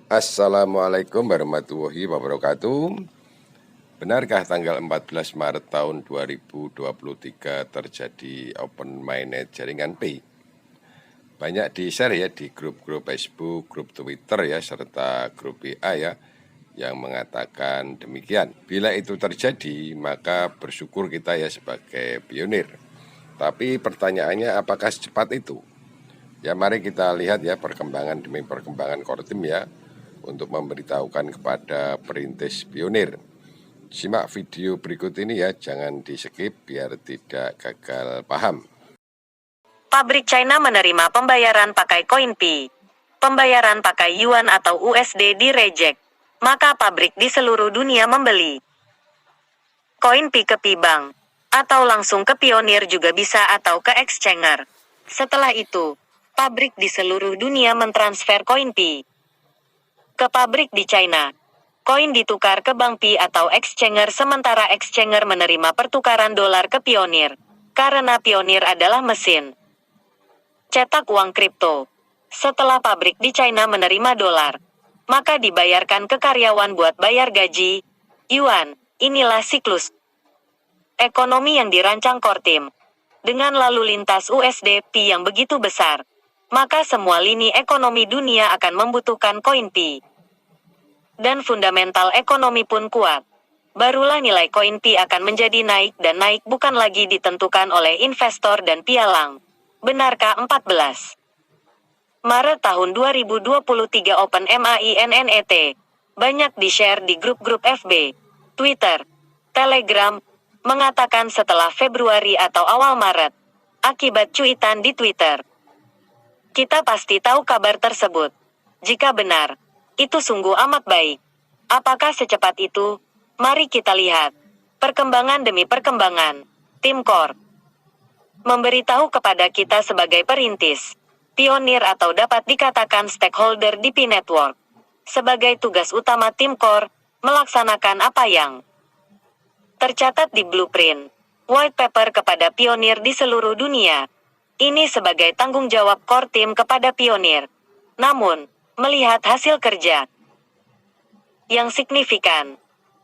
Assalamualaikum warahmatullahi wabarakatuh. Benarkah tanggal 14 Maret tahun 2023 terjadi open mainnet jaringan P? Banyak di-share ya di grup-grup Facebook, grup Twitter ya, serta grup WA ya, yang mengatakan demikian. Bila itu terjadi, maka bersyukur kita ya sebagai pionir. Tapi pertanyaannya, apakah secepat itu? Ya, mari kita lihat ya perkembangan demi perkembangan Kortim ya, untuk memberitahukan kepada perintis pionir. Simak video berikut ini ya, jangan di-skip biar tidak gagal paham. Pabrik China menerima pembayaran pakai koin Pi. Pembayaran pakai yuan atau USD di reject. Maka pabrik di seluruh dunia membeli koin Pi ke Pi Bank. Atau langsung ke Pionir juga bisa atau ke exchanger. Setelah itu, pabrik di seluruh dunia mentransfer koin Pi ke pabrik di China. Koin ditukar ke bank Pi atau exchanger sementara exchanger menerima pertukaran dolar ke Pionir. Karena Pionir adalah mesin cetak uang kripto. Setelah pabrik di China menerima dolar, maka dibayarkan ke karyawan buat bayar gaji, yuan. Inilah siklus ekonomi yang dirancang Kortim. Dengan lalu lintas USD Pi yang begitu besar, maka semua lini ekonomi dunia akan membutuhkan koin Pi. Dan fundamental ekonomi pun kuat. Barulah nilai koin Pi akan menjadi naik dan naik bukan lagi ditentukan oleh investor dan pialang. Benarkah 14 Maret tahun 2023 Open MAINNET banyak di-share di grup-grup FB, Twitter, Telegram, mengatakan setelah Februari atau awal Maret, akibat cuitan di Twitter. Kita pasti tahu kabar tersebut. Jika benar, itu sungguh amat baik. Apakah secepat itu? Mari kita lihat. Perkembangan demi perkembangan. Tim Core memberitahu kepada kita sebagai perintis, pionir atau dapat dikatakan stakeholder di Pi Network. Sebagai tugas utama tim Core, melaksanakan apa yang tercatat di blueprint, white paper kepada pionir di seluruh dunia. Ini sebagai tanggung jawab core team kepada pionir. Namun, melihat hasil kerja yang signifikan,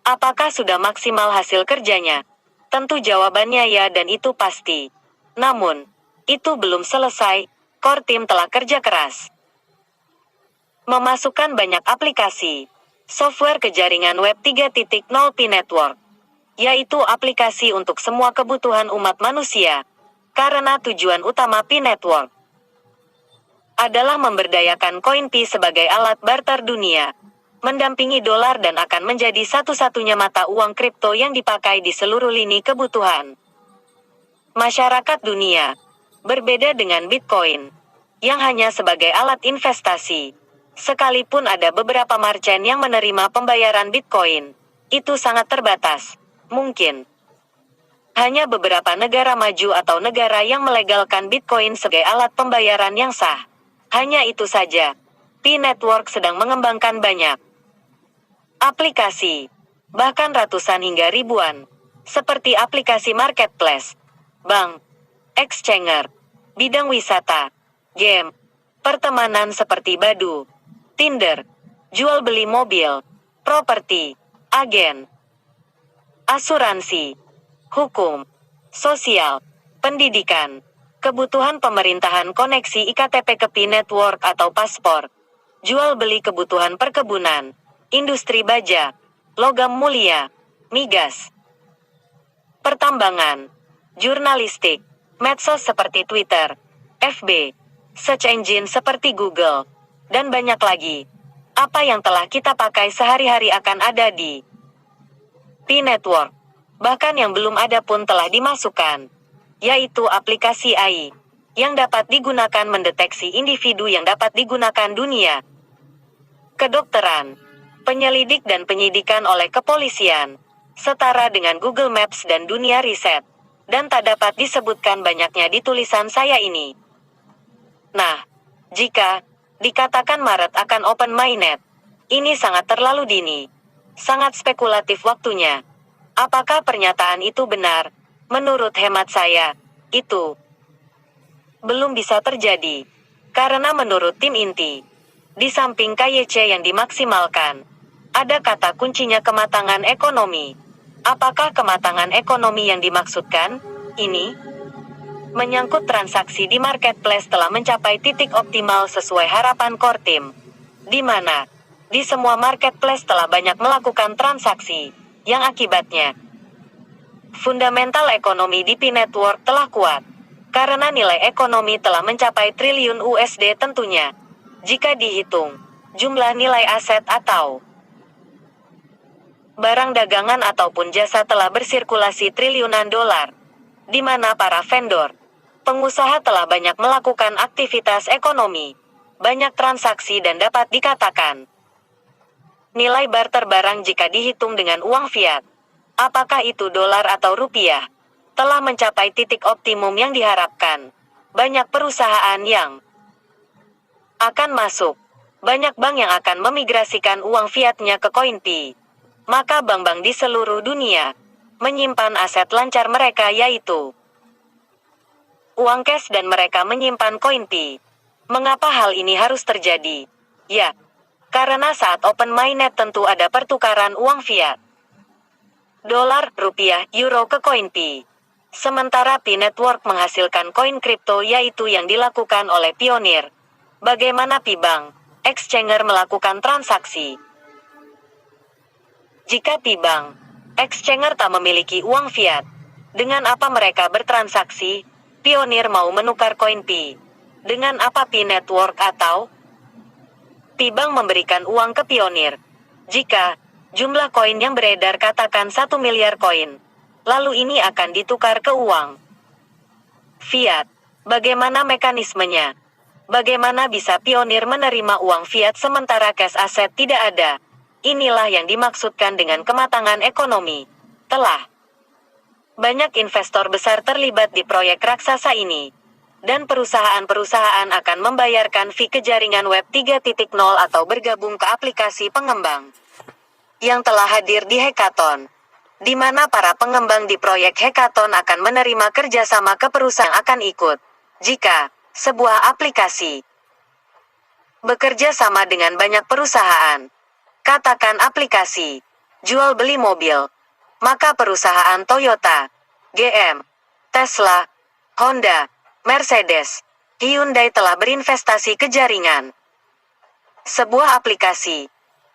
apakah sudah maksimal hasil kerjanya? Tentu jawabannya ya dan itu pasti. Namun, itu belum selesai, core team telah kerja keras. Memasukkan banyak aplikasi, software ke jaringan web 3.0 Pi Network, yaitu aplikasi untuk semua kebutuhan umat manusia. Karena tujuan utama Pi Network adalah memberdayakan koin Pi sebagai alat barter dunia, mendampingi dolar dan akan menjadi satu-satunya mata uang kripto yang dipakai di seluruh lini kebutuhan masyarakat dunia. Berbeda dengan Bitcoin, yang hanya sebagai alat investasi. Sekalipun ada beberapa merchant yang menerima pembayaran Bitcoin, itu sangat terbatas. Mungkin hanya beberapa negara maju atau negara yang melegalkan Bitcoin sebagai alat pembayaran yang sah. Hanya itu saja. Pi Network sedang mengembangkan banyak aplikasi, bahkan ratusan hingga ribuan, seperti aplikasi marketplace, bank, exchanger, bidang wisata, game, pertemanan seperti Badu, Tinder, jual beli mobil, properti, agen, asuransi, hukum, sosial, pendidikan, kebutuhan pemerintahan koneksi iktp ke Pi Network atau paspor, jual beli kebutuhan perkebunan, industri baja, logam mulia, migas, pertambangan, jurnalistik, medsos seperti Twitter, FB, search engine seperti Google, dan banyak lagi. Apa yang telah kita pakai sehari-hari akan ada di Pi Network. Bahkan yang belum ada pun telah dimasukkan, yaitu aplikasi AI, yang dapat digunakan mendeteksi individu yang dapat digunakan dunia kedokteran, penyelidik dan penyidikan oleh kepolisian, setara dengan Google Maps dan dunia riset, dan tak dapat disebutkan banyaknya di tulisan saya ini. Nah, jika dikatakan Maret akan open mainnet, ini sangat terlalu dini, sangat spekulatif waktunya. Apakah pernyataan itu benar? Menurut hemat saya, itu belum bisa terjadi. Karena menurut tim inti, Di samping KYC yang dimaksimalkan, ada kata kuncinya kematangan ekonomi. Apakah kematangan ekonomi yang dimaksudkan? Ini menyangkut transaksi di marketplace telah mencapai titik optimal sesuai harapan core team, di mana di semua marketplace telah banyak melakukan transaksi, yang akibatnya fundamental ekonomi di Pi Network telah kuat. Karena nilai ekonomi telah mencapai triliun USD tentunya. Jika dihitung jumlah nilai aset atau barang dagangan ataupun jasa telah bersirkulasi triliunan dolar, di mana para vendor, pengusaha telah banyak melakukan aktivitas ekonomi, banyak transaksi dan dapat dikatakan nilai barter barang jika dihitung dengan uang fiat, apakah itu dolar atau rupiah, telah mencapai titik optimum yang diharapkan. Banyak perusahaan yang akan masuk, banyak bank yang akan memigrasikan uang fiatnya ke CoinPi. Maka bank-bank di seluruh dunia menyimpan aset lancar mereka yaitu uang cash dan mereka menyimpan CoinPi. Mengapa hal ini harus terjadi? Ya, karena saat open mainnet tentu ada pertukaran uang fiat. Dolar, rupiah, euro ke CoinPi. Sementara Pi Network menghasilkan koin kripto yaitu yang dilakukan oleh Pioneer. Bagaimana Pi Bank Exchanger melakukan transaksi? Jika Pi Bank Exchanger tak memiliki uang fiat, dengan apa mereka bertransaksi? Pioneer mau menukar koin Pi. Dengan apa Pi Network atau Pi Bank memberikan uang ke Pioneer? Jika jumlah koin yang beredar katakan 1 miliar koin, lalu ini akan ditukar ke uang fiat. Bagaimana mekanismenya? Bagaimana bisa Pioneer menerima uang fiat sementara cash aset tidak ada? Inilah yang dimaksudkan dengan kematangan ekonomi. Telah banyak investor besar terlibat di proyek raksasa ini. Dan perusahaan-perusahaan akan membayarkan fee ke jaringan web 3.0 atau bergabung ke aplikasi pengembang yang telah hadir di hackathon, di mana para pengembang di proyek hackathon akan menerima kerjasama ke perusahaan yang akan ikut. Jika sebuah aplikasi bekerja sama dengan banyak perusahaan, katakan aplikasi jual beli mobil, maka perusahaan Toyota, GM, Tesla, Honda, Mercedes, Hyundai telah berinvestasi ke jaringan sebuah aplikasi.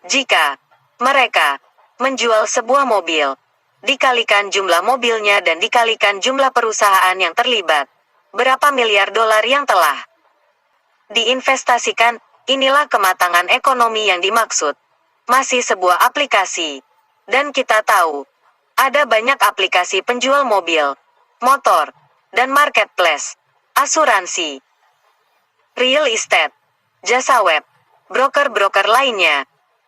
Jika mereka menjual sebuah mobil, dikalikan jumlah mobilnya dan dikalikan jumlah perusahaan yang terlibat, berapa miliar dolar yang telah diinvestasikan? Inilah kematangan ekonomi yang dimaksud. Masih sebuah aplikasi. Dan kita tahu, ada banyak aplikasi penjual mobil, motor, dan marketplace, asuransi, real estate, jasa web, broker-broker lainnya.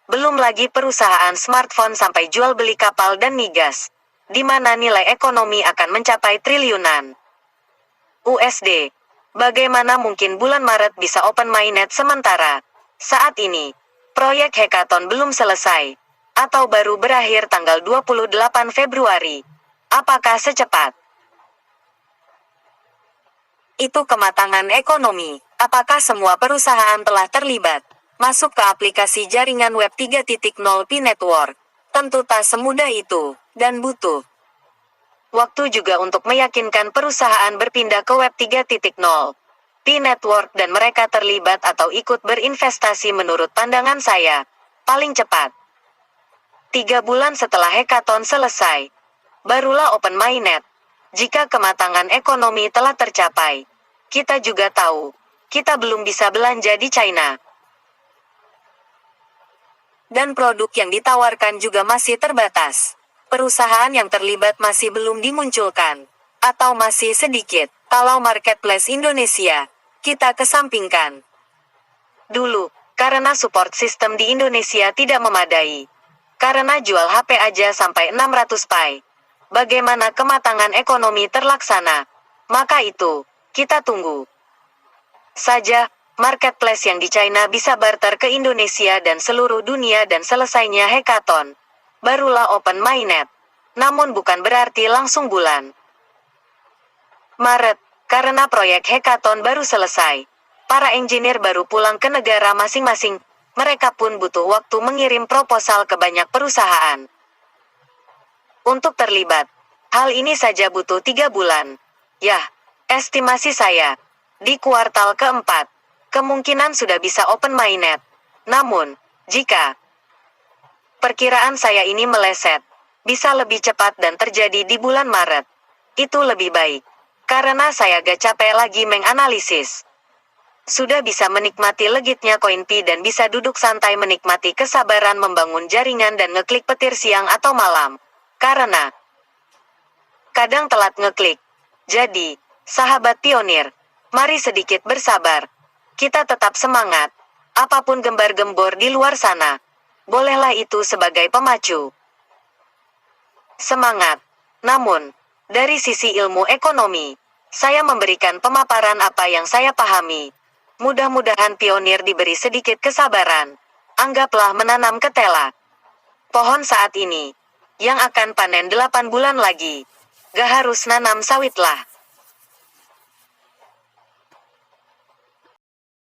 Belum lagi perusahaan smartphone sampai jual beli kapal dan migas, di mana nilai ekonomi akan mencapai triliunan USD. Bagaimana mungkin bulan Maret bisa open mainnet sementara saat ini proyek hackathon belum selesai atau baru berakhir tanggal 28 Februari? Apakah secepat itu kematangan ekonomi? Apakah semua perusahaan telah terlibat masuk ke aplikasi jaringan web 3.0 Pi Network? Tentu tak semudah itu, dan butuh waktu juga untuk meyakinkan perusahaan berpindah ke web 3.0 Pi Network dan mereka terlibat atau ikut berinvestasi. Menurut pandangan saya, paling cepat 3 bulan setelah hackathon selesai, barulah open mainnet. Jika kematangan ekonomi telah tercapai, kita juga tahu, kita belum bisa belanja di China. Dan produk yang ditawarkan juga masih terbatas. Perusahaan yang terlibat masih belum dimunculkan, atau masih sedikit. Kalau marketplace Indonesia, kita kesampingkan dulu, karena support sistem di Indonesia tidak memadai. Karena jual HP aja sampai 600 Pi. Bagaimana kematangan ekonomi terlaksana? Maka itu, kita tunggu saja. Marketplace yang di China bisa barter ke Indonesia dan seluruh dunia dan selesainya hackathon, barulah open mainnet. Namun bukan berarti langsung bulan Maret, karena proyek hackathon baru selesai. Para engineer baru pulang ke negara masing-masing. mereka pun butuh waktu mengirim proposal ke banyak perusahaan. Untuk terlibat, hal ini saja butuh 3 bulan. Yah, estimasi saya, di kuartal keempat, kemungkinan sudah bisa open mainnet. Namun, jika perkiraan saya ini meleset, bisa lebih cepat dan terjadi di bulan Maret. Itu lebih baik. Karena saya gak capek lagi menganalisis. Sudah bisa menikmati legitnya CoinP dan bisa duduk santai menikmati kesabaran membangun jaringan dan ngeklik petir siang atau malam. Karena kadang telat ngeklik. Jadi, sahabat pionir, mari sedikit bersabar. Kita tetap semangat. Apapun gembar-gembor di luar sana, bolehlah itu sebagai pemacu semangat. Namun, dari sisi ilmu ekonomi, saya memberikan pemaparan apa yang saya pahami. Mudah-mudahan pionir diberi sedikit kesabaran. Anggaplah menanam ketela. Pohon saat ini, yang akan panen 8 bulan lagi. Gak harus nanam sawit lah.